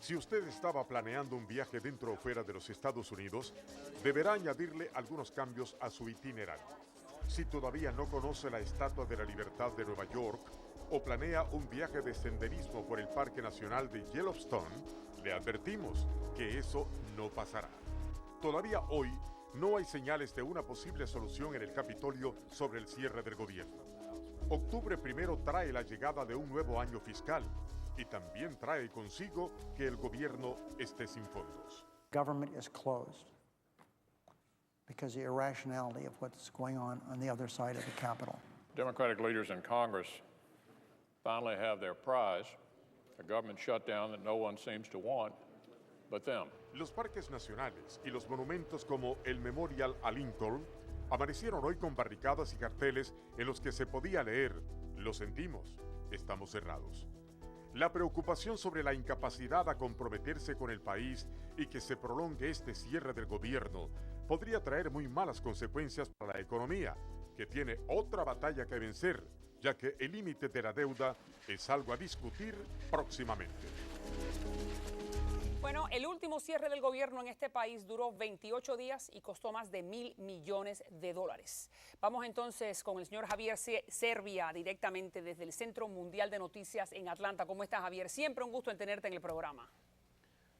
Si usted estaba planeando un viaje dentro o fuera de los Estados Unidos, deberá añadirle algunos cambios a su itinerario. Si todavía no conoce la Estatua de la Libertad de Nueva York o planea un viaje de senderismo por el Parque Nacional de Yellowstone, le advertimos que eso no pasará. Todavía hoy no hay señales de una posible solución en el Capitolio sobre el cierre del gobierno. Octubre primero trae la llegada de un nuevo año fiscal y también trae consigo que el gobierno esté sin fondos. Government is closed because of the irrationality of what's going on the other side of the Capitol. Democratic leaders in Congress finally have their prize, a government shutdown that no one seems to want but them. Los parques nacionales y los monumentos como el Memorial a Lincoln amanecieron hoy con barricadas y carteles en los que se podía leer: lo sentimos, estamos cerrados. La preocupación sobre la incapacidad a comprometerse con el país y que se prolongue este cierre del gobierno podría traer muy malas consecuencias para la economía, que tiene otra batalla que vencer, ya que el límite de la deuda es algo a discutir próximamente. Bueno, el último cierre del gobierno en este país duró 28 días y costó más de $1.000 millones. Vamos entonces con el señor Javier Servia, directamente desde el Centro Mundial de Noticias en Atlanta. ¿Cómo estás, Javier? Siempre un gusto en tenerte en el programa.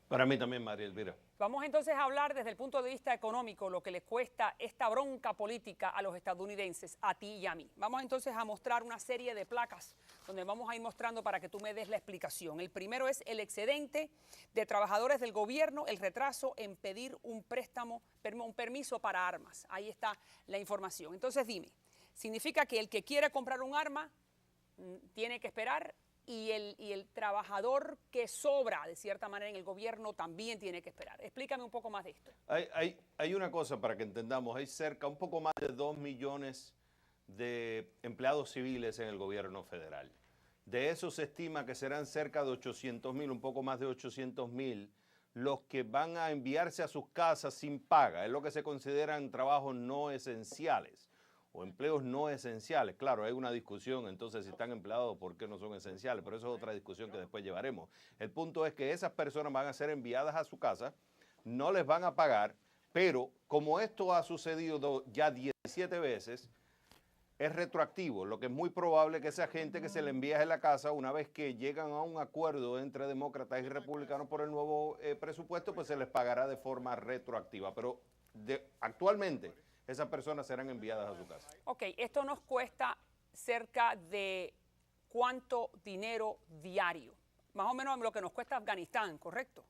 Para mí también, María Elvira. Vamos entonces a hablar desde el punto de vista económico, lo que le cuesta esta bronca política a los estadounidenses, a ti y a mí. Vamos entonces a mostrar una serie de placas donde vamos a ir mostrando para que tú me des la explicación. El primero es el excedente de trabajadores del gobierno, el retraso en pedir un préstamo, un permiso para armas. Ahí está la información. Entonces dime, ¿significa que el que quiere comprar un arma tiene que esperar? Y el trabajador que sobra, de cierta manera, en el gobierno también tiene que esperar. Explícame un poco más de esto. Hay una cosa para que entendamos. Hay un poco más de 2 millones de empleados civiles en el gobierno federal. De eso se estima que serán cerca de 800,000, un poco más de 800,000, los que van a enviarse a sus casas sin paga. Es lo que se consideran trabajos no esenciales o empleos no esenciales. Claro, hay una discusión, entonces, si están empleados, ¿por qué no son esenciales? Pero eso es otra discusión que después llevaremos. El punto es que esas personas van a ser enviadas a su casa, no les van a pagar, pero como esto ha sucedido ya 17 veces, es retroactivo, lo que es muy probable que esa gente que se le envía a la casa, una vez que llegan a un acuerdo entre demócratas y republicanos por el nuevo presupuesto, pues se les pagará de forma retroactiva. Pero actualmente esas personas serán enviadas a su casa. Ok, esto nos cuesta cerca de ¿cuánto dinero diario? Más o menos lo que nos cuesta Afganistán, ¿correcto?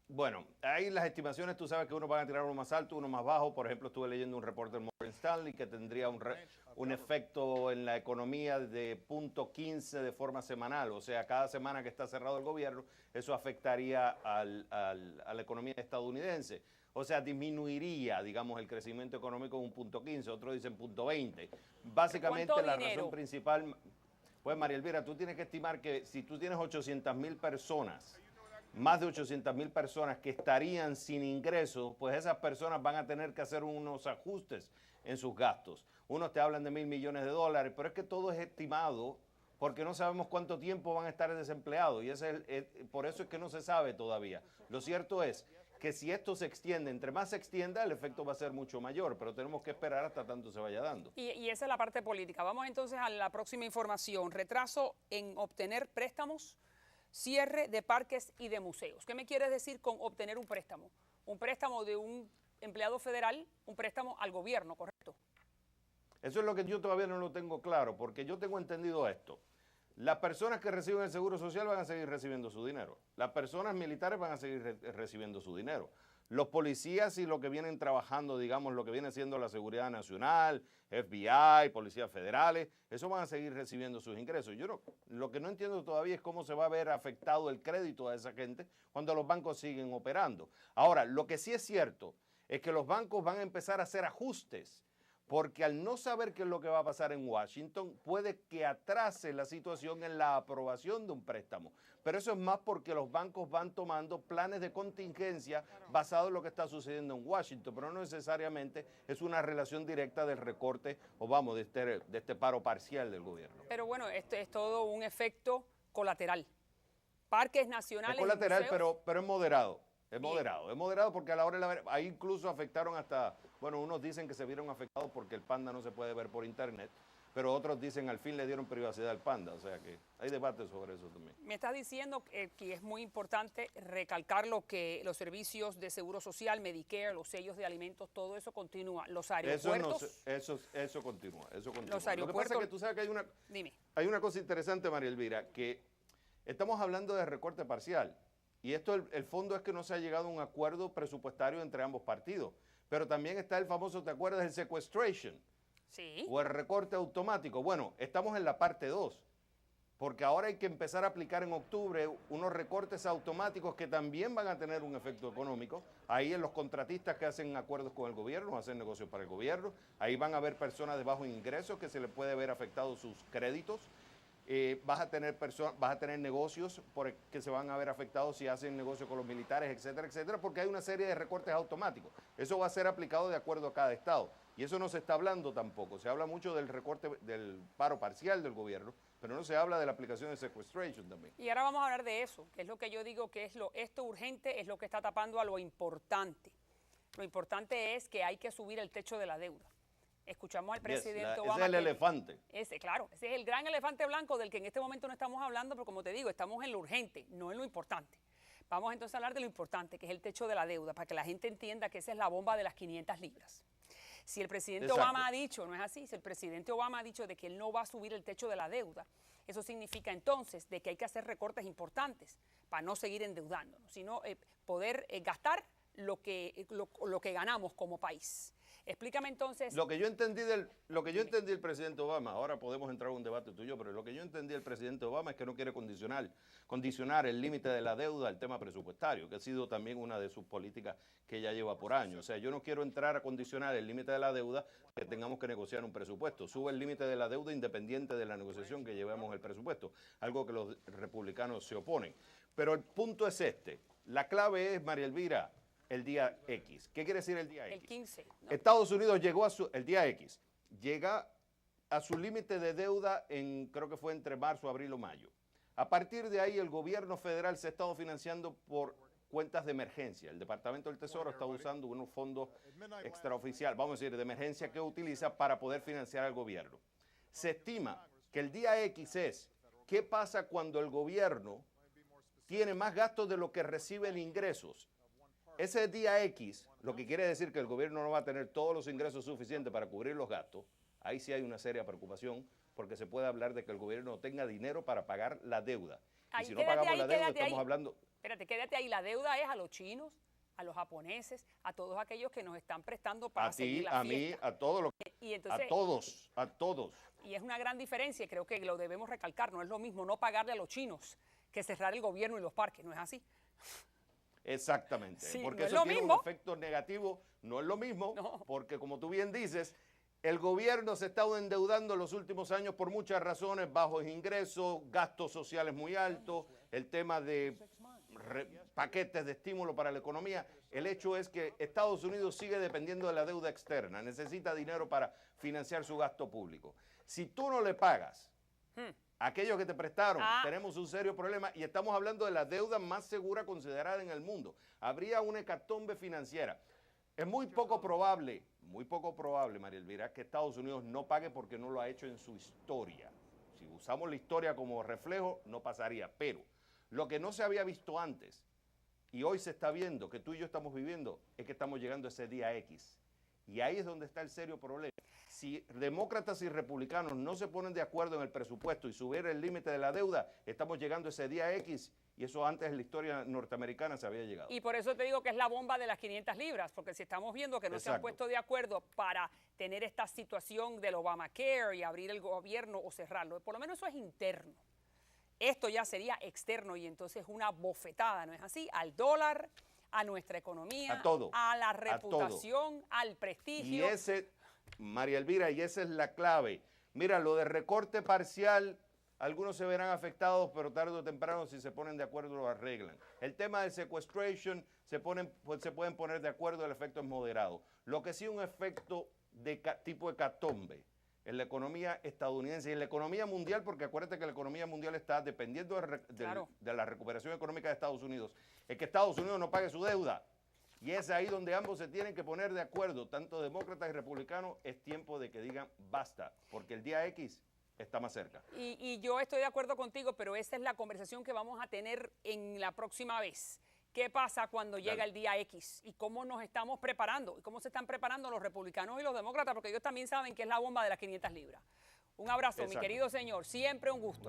Bueno, ahí las estimaciones, tú sabes que uno van a tirar uno más alto, uno más bajo. Por ejemplo, estuve leyendo un reporte de Morgan Stanley que tendría un efecto en la economía de 0.15 de forma semanal. O sea, cada semana que está cerrado el gobierno, eso afectaría a la economía estadounidense. O sea, disminuiría, digamos, el crecimiento económico en un 0.15, otros dicen 0.20. Básicamente la razón principal, pues María Elvira, tú tienes que estimar que si tú tienes 800,000 personas, más de 800,000 personas que estarían sin ingresos, pues esas personas van a tener que hacer unos ajustes en sus gastos. Unos te hablan de $1.000 millones, pero es que todo es estimado porque no sabemos cuánto tiempo van a estar desempleados y por eso es que no se sabe todavía. Lo cierto es que si esto se extiende, entre más se extienda, el efecto va a ser mucho mayor, pero tenemos que esperar hasta tanto se vaya dando. Y esa es la parte política. Vamos entonces a la próxima información. Retraso en obtener préstamos, cierre de parques y de museos. ¿Qué me quieres decir con obtener un préstamo? Un préstamo de un empleado federal, un préstamo al gobierno, ¿correcto? Eso es lo que yo todavía no lo tengo claro, porque yo tengo entendido esto. Las personas que reciben el Seguro Social van a seguir recibiendo su dinero. Las personas militares van a seguir recibiendo su dinero. Los policías y lo que vienen trabajando, digamos, lo que viene siendo la Seguridad Nacional, FBI, policías federales, eso van a seguir recibiendo sus ingresos. Lo que no entiendo todavía es cómo se va a ver afectado el crédito a esa gente cuando los bancos siguen operando. Ahora, lo que sí es cierto es que los bancos van a empezar a hacer ajustes, porque al no saber qué es lo que va a pasar en Washington, puede que atrase la situación en la aprobación de un préstamo. Pero eso es más porque los bancos van tomando planes de contingencia basados en lo que está sucediendo en Washington, pero no necesariamente es una relación directa del recorte o vamos, de este paro parcial del gobierno. Pero bueno, esto es todo un efecto colateral. parques nacionales. Es colateral, y museos. pero es moderado. Es Bien. moderado, es moderado porque a la hora de ahí incluso afectaron hasta, bueno, unos dicen que se vieron afectados porque el panda no se puede ver por internet, pero otros dicen al fin le dieron privacidad al panda, o sea que hay debate sobre eso también. Me estás diciendo que es muy importante recalcar lo que los servicios de seguro social, Medicare, los sellos de alimentos, todo eso continúa. Los aeropuertos. Eso continúa, eso continúa. Los Lo que aeropuertos. pasa es que tú sabes que Dime. hay una cosa interesante, María Elvira, que estamos hablando de recorte parcial. Y esto, el fondo es que no se ha llegado a un acuerdo presupuestario entre ambos partidos. Pero también está el famoso, ¿te acuerdas? El sequestration. Sí. O el recorte automático. Bueno, estamos en la parte 2. Porque ahora hay que empezar a aplicar en octubre unos recortes automáticos que también van a tener un efecto económico. Ahí en los contratistas que hacen acuerdos con el gobierno, hacen negocios para el gobierno. Ahí van a haber personas de bajos ingresos que se les puede ver afectados sus créditos. Vas a tener negocios que se van a ver afectados si hacen negocio con los militares, etcétera, etcétera, porque hay una serie de recortes automáticos. Eso va a ser aplicado de acuerdo a cada estado. Y eso no se está hablando tampoco. Se habla mucho del recorte del paro parcial del gobierno, pero no se habla de la aplicación de sequestration también. Y ahora vamos a hablar de eso, que es lo que yo digo que es esto urgente, es lo que está tapando a lo importante. Lo importante es que hay que subir el techo de la deuda. Escuchamos al presidente Obama. Ese es el elefante. Claro, ese es el gran elefante blanco del que en este momento no estamos hablando, pero como te digo, estamos en lo urgente, no en lo importante. Vamos entonces a hablar de lo importante, que es el techo de la deuda, para que la gente entienda que esa es la bomba de las 500 libras. Si el presidente Obama ha dicho, no es así, si el presidente Obama ha dicho de que él no va a subir el techo de la deuda, eso significa entonces de que hay que hacer recortes importantes para no seguir endeudándonos, sino poder gastar lo que ganamos como país. Explícame entonces. Lo que yo entendí del presidente Obama, ahora podemos entrar a un debate tuyo, pero lo que yo entendí del presidente Obama es que no quiere condicionar el límite de la deuda al tema presupuestario, que ha sido también una de sus políticas que ya lleva por años. O sea, yo no quiero entrar a condicionar el límite de la deuda que tengamos que negociar un presupuesto. Sube el límite de la deuda independiente de la negociación que llevemos el presupuesto, algo que los republicanos se oponen. Pero el punto es este. La clave es, María Elvira, el día X. ¿Qué quiere decir el día X? El 15. ¿no? Estados Unidos llegó el día X, llega a su límite de deuda creo que fue entre marzo, abril o mayo. A partir de ahí el gobierno federal se ha estado financiando por cuentas de emergencia. El Departamento del Tesoro está usando unos fondos extraoficiales, vamos a decir, de emergencia que utiliza para poder financiar al gobierno. Se estima que el día X es, ¿qué pasa cuando el gobierno tiene más gastos de lo que recibe en ingresos? Ese día X, lo que quiere decir que el gobierno no va a tener todos los ingresos suficientes para cubrir los gastos. Ahí sí hay una seria preocupación porque se puede hablar de que el gobierno no tenga dinero para pagar la deuda. Y si no pagamos la deuda, estamos hablando. Espérate, quédate ahí. La deuda es a los chinos, a los japoneses, a todos aquellos que nos están prestando para seguir la fiesta. A mí, a todos. A todos. Y es una gran diferencia, creo que lo debemos recalcar. No es lo mismo no pagarle a los chinos que cerrar el gobierno y los parques, ¿no es así? Exactamente, sí, porque no eso tiene un efecto negativo, no es lo mismo, porque como tú bien dices, el gobierno se ha estado endeudando en los últimos años por muchas razones, bajos ingresos, gastos sociales muy altos, el tema de paquetes de estímulo para la economía. El hecho es que Estados Unidos sigue dependiendo de la deuda externa, necesita dinero para financiar su gasto público. Si tú no le pagas aquellos que te prestaron, tenemos un serio problema y estamos hablando de la deuda más segura considerada en el mundo. Habría una hecatombe financiera. Es muy poco probable, María Elvira, que Estados Unidos no pague porque no lo ha hecho en su historia. Si usamos la historia como reflejo, no pasaría. Pero lo que no se había visto antes y hoy se está viendo, que tú y yo estamos viviendo, es que estamos llegando a ese día X. Y ahí es donde está el serio problema. Si demócratas y republicanos no se ponen de acuerdo en el presupuesto y subir el límite de la deuda, estamos llegando a ese día X y eso antes en la historia norteamericana se había llegado. Y por eso te digo que es la bomba de las 500 libras, porque si estamos viendo que no se han puesto de acuerdo para tener esta situación del Obamacare y abrir el gobierno o cerrarlo, por lo menos eso es interno. Esto ya sería externo y entonces una bofetada, ¿no es así? Al dólar, a nuestra economía, a todo, a la reputación, al prestigio. Y ese, María Elvira, y esa es la clave. Mira, lo de recorte parcial, algunos se verán afectados, pero tarde o temprano, si se ponen de acuerdo, lo arreglan. El tema del sequestration, se pueden poner de acuerdo, el efecto es moderado. Lo que sí un efecto de tipo hecatombe, en la economía estadounidense y en la economía mundial, porque acuérdate que la economía mundial está dependiendo de la recuperación económica de Estados Unidos, es que Estados Unidos no pague su deuda. Y es ahí donde ambos se tienen que poner de acuerdo, tanto demócratas y republicanos. Es tiempo de que digan basta, porque el día X está más cerca. Y yo estoy de acuerdo contigo, pero esa es la conversación que vamos a tener en la próxima vez. ¿Qué pasa cuando llega el día X? ¿Y cómo nos estamos preparando? ¿Y cómo se están preparando los republicanos y los demócratas? Porque ellos también saben que es la bomba de las 500 libras. Un abrazo, mi querido señor. Siempre un gusto.